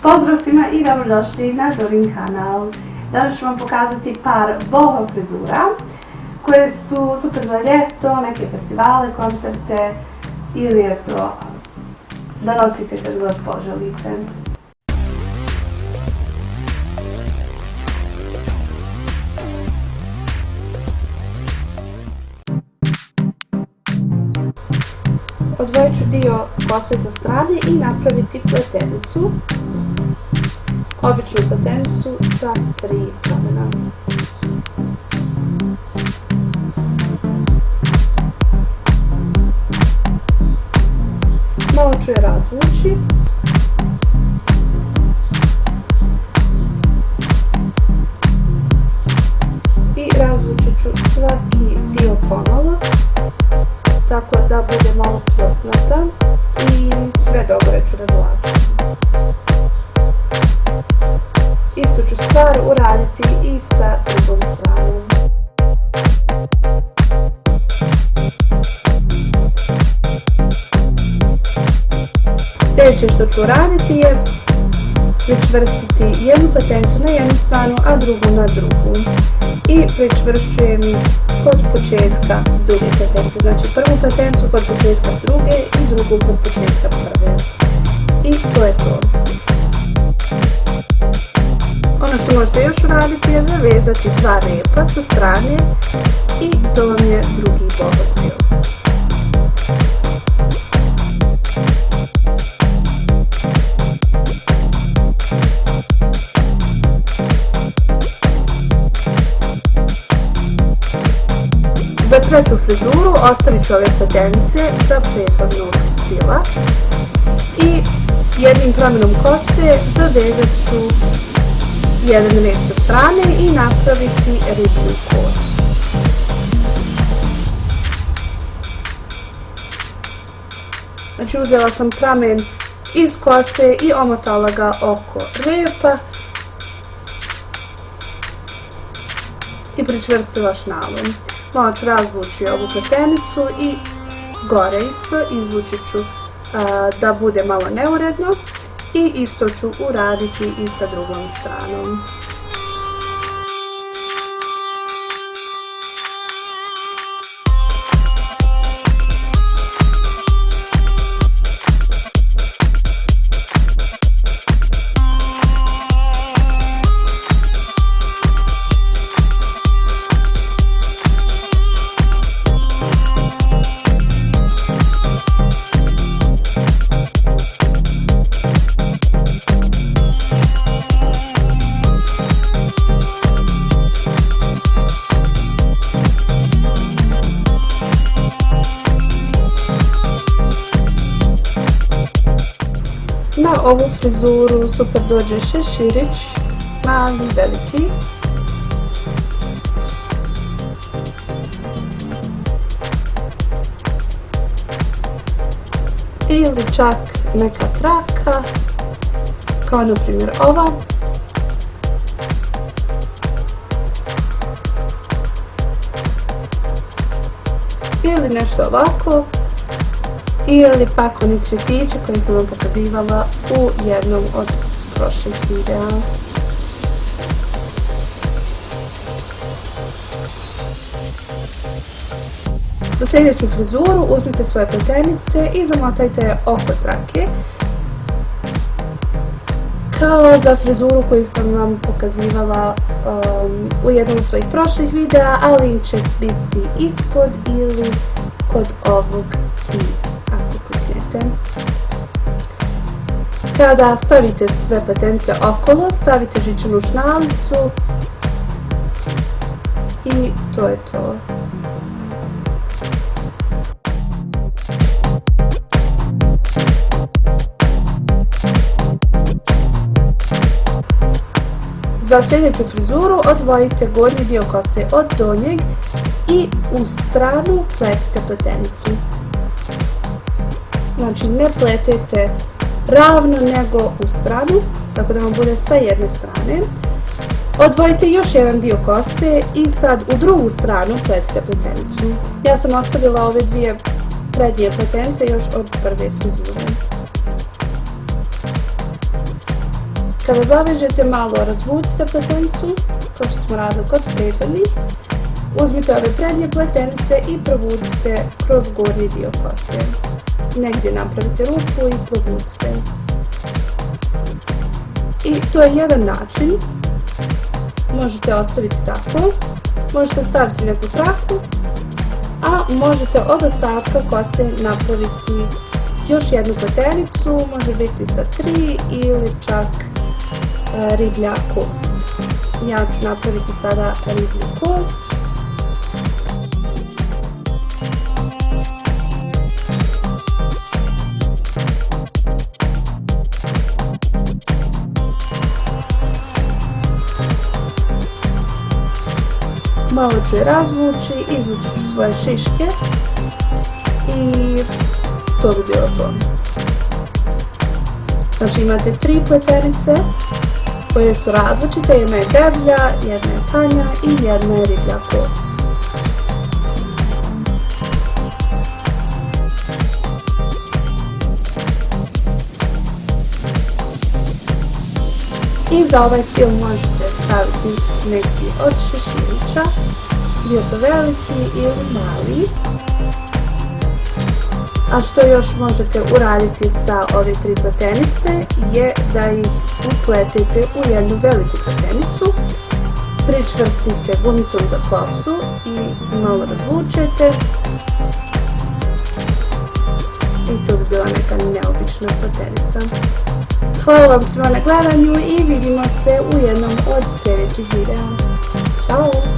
Pozdrav svima i dobrodošli na Dorin kanal. Danas ću vam pokazati par boho frizura koje su super za ljeto, neke festivale, koncerte ili eto da nosite kad god poželite. Odvojit ću dio kose sa strane i napraviti pletenicu. Običnu pletenicu sa 3 pramena. Malo ću je razvući. I razvući ću svaki dio pomalo, tako da bude malo pljosnata i sve dobro ću razvlačiti. Istu ću stvar uraditi i sa drugom stranom. Sljedeće što ću uraditi je pričvrstiti jednu pletenicu na jednu stranu, a drugu na drugu. I pričvršćujem ih kod početka druge pletenice. Znači prvu pletenicu kod početka druge i drugu kod početka prve. I to je to. Ono što možete još uraditi je zavezati 2 repa sa strane i to vam je drugi boho stil. Za treću frizuru ostavit ću ove pletenice sa prethodnog stila i jednim pramenom kose zavezat ću jedan red sa strane i napraviti riblju kost. Znači uzela sam pramen iz kose i omotala ga oko repa i pričvrstila šnalom. Malo ću razvući ovu pletenicu i gore isto izvući ću da bude malo neuredno i isto ću uraditi i sa drugom stranom. Na ovu frizuru super dođe šeširić, mali, veliki. Ili čak neka traka, kao na primjer ova. Ili nešto ovako. Ili pak oni cvjetići koji sam vam pokazivala u jednom od prošlih videa. Za sljedeću frizuru uzmite svoje pletenice i zamotajte je oko trake. Kao za frizuru koju sam vam pokazivala u jednom od svojih prošlih videa, a link će biti ispod ili kod ovog videa. Kada stavite sve pletenice okolo, stavite žičanu šnalicu i to je to. Za sljedeću frizuru odvojite gornji dio kose od donjeg i u stranu pletite pletenicu. Znači ne pletete ravno nego u stranu, tako da vam bude sa jedne strane. Odvojite još jedan dio kose i sad u drugu stranu pletite pletenicu. Ja sam ostavila ove dvije prednje pletenice još od prve frizure. Kada zavežete, malo razvucite pletenicu, kao što smo radili kod prethodnih. Uzmite ove prednje pletenice i provucite kroz gornji dio kose. Negdje napravite rupu i provucite. I to je jedan način. Možete ostaviti tako, možete staviti neku traku, a možete od ostatka kose napraviti još jednu pletenicu, može biti sa 3 ili čak riblja kost. Ja ću napraviti sada riblju kost. Malo ću je razvući, izvući ću svoje šiške i to bi bilo to. Znači imate 3 pletenice koje su različite, jedna je deblja, jedna je tanja i jedna je riblja kost. I za ovaj stil možete staviti neki od šeširića, bio to veliki ili mali. A što još možete uraditi sa ove 3 pletenice je da ih upletete u jednu veliku pletenicu, pričvrstite gumicom za kosu i malo razvučete. I to bi bila neka neobična pletenica. Hvala vam svima na gledanju i vidimo se u jednom od sljedećih videa. Ćao!